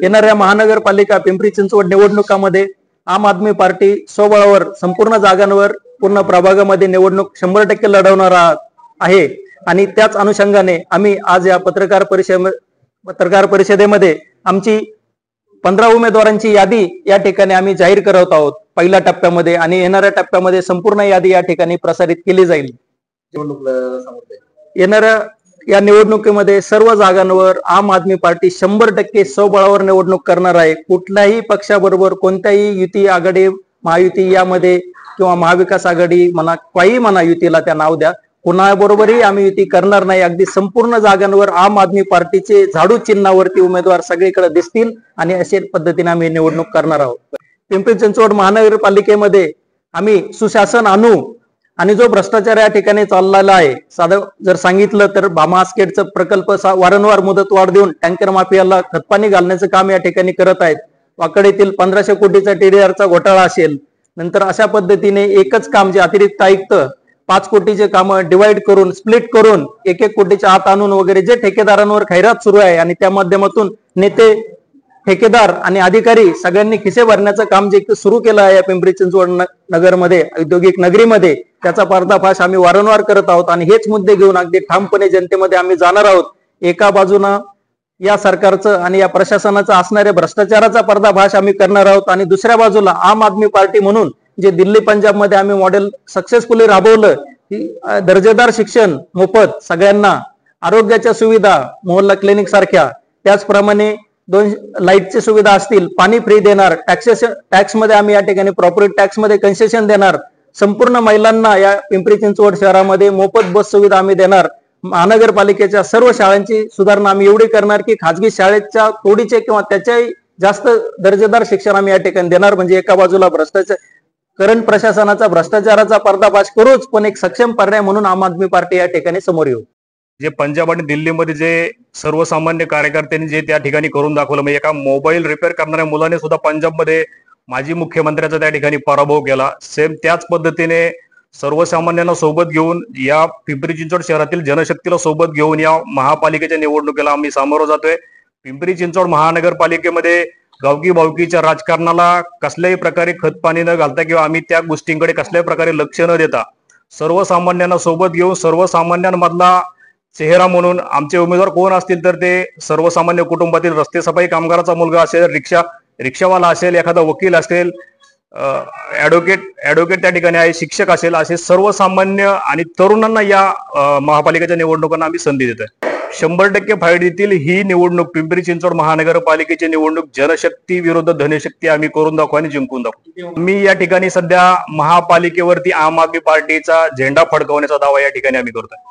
येणाऱ्या महानगरपालिका पिंपरी चिंचवड निवडणुकामध्ये आम आदमी पार्टी स्वबळावर संपूर्ण जागांवर पूर्ण प्रभागामध्ये निवडणूक 100% लढवणार आहे आणि त्याच अनुषंगाने आम्ही आज या पत्रकार परिषदेमध्ये आमची 15 उमेदवारांची यादी या ठिकाणी आम्ही जाहीर करत आहोत पहिल्या टप्प्यामध्ये आणि येणाऱ्या टप्प्यामध्ये संपूर्ण यादी या ठिकाणी प्रसारित केली जाईल। येणाऱ्या या निवडणुकीमध्ये सर्व जागांवर आम आदमी पार्टी 100% स्वबळावर निवडणूक करणार आहे। कुठल्याही पक्षाबरोबर कोणत्याही युती आघाडी महायुती यामध्ये किंवा महाविकास आघाडी म्हणा काही म्हणा युतीला त्या नाव द्या कोणाबरोबरही आम्ही युती करणार नाही। अगदी संपूर्ण जागांवर आम आदमी पार्टीचे झाडू चिन्हावरती उमेदवार सगळीकडे दिसतील आणि अशा पद्धतीने आम्ही निवडणूक करणार आहोत। पिंपरी चिंचवड महानगरपालिकेमध्ये आम्ही सुशासन आणू आणि जो भ्रष्टाचार या ठिकाणी चाललेला आहे साधं जर सांगितलं तर भामास्केटचा प्रकल्प वारंवार मुदतवाढ देऊन टँकर माफियाला खतपाणी घालण्याचं काम या ठिकाणी करत आहेत। वाकडेतील 1500 कोटीचा TDRचा घोटाळा असेल, नंतर अशा पद्धतीने एकच काम जे अतिरिक्त आयुक्त 5 कोटीचे काम डिवाइड करून स्प्लिट करून 1-1 कोटीच्या आत आणून वगैरे जे ठेकेदारांवर खैरात सुरू आहे आणि त्या माध्यमातून नेते ठेकेदार आणि अधिकारी सगळ्यांनी खिसे भरण्याचं काम जे सुरू केलं आहे या पिंपरी चिंचवड नगरमध्ये औद्योगिक नगरीमध्ये त्याचा पर्दाफाश आम्ही वारंवार करत आहोत आणि हेच मुद्दे घेऊन अगदी ठामपणे जनतेमध्ये आम्ही जाणार आहोत। एका बाजूनं या सरकारचं आणि या प्रशासनाचं असणाऱ्या भ्रष्टाचाराचा पर्दाफाश आम्ही करणार आहोत आणि दुसऱ्या बाजूला आम आदमी पार्टी म्हणून जे दिल्ली पंजाब मध्ये आम्ही मॉडेल सक्सेसफुली राबवलं की दर्जेदार शिक्षण मोफत सगळ्यांना, आरोग्याच्या सुविधा मोहल्ला क्लिनिक सारख्या, त्याचप्रमाणे 2 लाईटची सुविधा असतील, पाणी फ्री देणार, टॅक्स मध्ये आम्ही या ठिकाणी प्रॉपर्टी टॅक्स मध्ये कन्सेशन देणार, संपूर्ण महिलांना या पिंपरी चिंचवड शहरामध्ये मोफत बस सुविधा आम्ही देणार, महानगरपालिकेच्या सर्व शाळांची सुधारणा आम्ही एवढी करणार की खाजगी शाळेच्या तोडीचे किंवा त्याच्याही जास्त दर्जेदार शिक्षण आम्ही या ठिकाणी देणार। म्हणजे एका बाजूला भ्रष्टाचार करंट प्रशासनाचा भ्रष्टाचाराचा पर्दाफाश करूच पण एक सक्षम पर्याय म्हणून आम आदमी पार्टी या ठिकाणी समोर येऊ। जे पंजाब आणि दिल्लीमध्ये जे सर्वसामान्य कार्यकर्त्यांनी जे त्या ठिकाणी करून दाखवलं, म्हणजे एका मोबाईल रिपेअर करणाऱ्या मुलाने सुद्धा पंजाबमध्ये माजी मुख्यमंत्र्याचा त्या ठिकाणी पराभव केला। सेम त्याच पद्धतीने सर्वसामान्यांना सोबत घेऊन या पिंपरी चिंचवड शहरातील जनशक्तीला सोबत घेऊन या महापालिकेच्या निवडणुकीला आम्ही सामोरं जातोय। पिंपरी चिंचवड महानगरपालिकेमध्ये गावकी भावकीच्या राजकारणाला कसल्याही प्रकारे खतपाणी न घालता किंवा आम्ही त्या गोष्टींकडे कसल्याही प्रकारे लक्ष न देता सर्वसामान्यांना सोबत घेऊन सर्वसामान्यांमधला चेहरा म्हणून आमचे उमेदवार कोण असतील तर ते सर्वसामान्य कुटुंबातील रस्ते सफाई कामगाराचा मुलगा असेल, रिक्षावाला असेल, एखादा वकील असेल, ऍडव्होकेट त्या ठिकाणी आहे, शिक्षक असेल, असे सर्वसामान्य आणि तरुणांना या महापालिकेच्या निवडणुकांना आम्ही संधी देतोय। 100% फायदेतील ही निवडणूक पिंपरी चिंचवड महानगरपालिकेची निवडणूक जनशक्ती विरुद्ध धनशक्ती आम्ही करून दाखवू आणि जिंकून दाखवू। मी या ठिकाणी सध्या महापालिकेवरती आम आदमी पार्टीचा झेंडा फडकवण्याचा दावा या ठिकाणी आम्ही करतोय।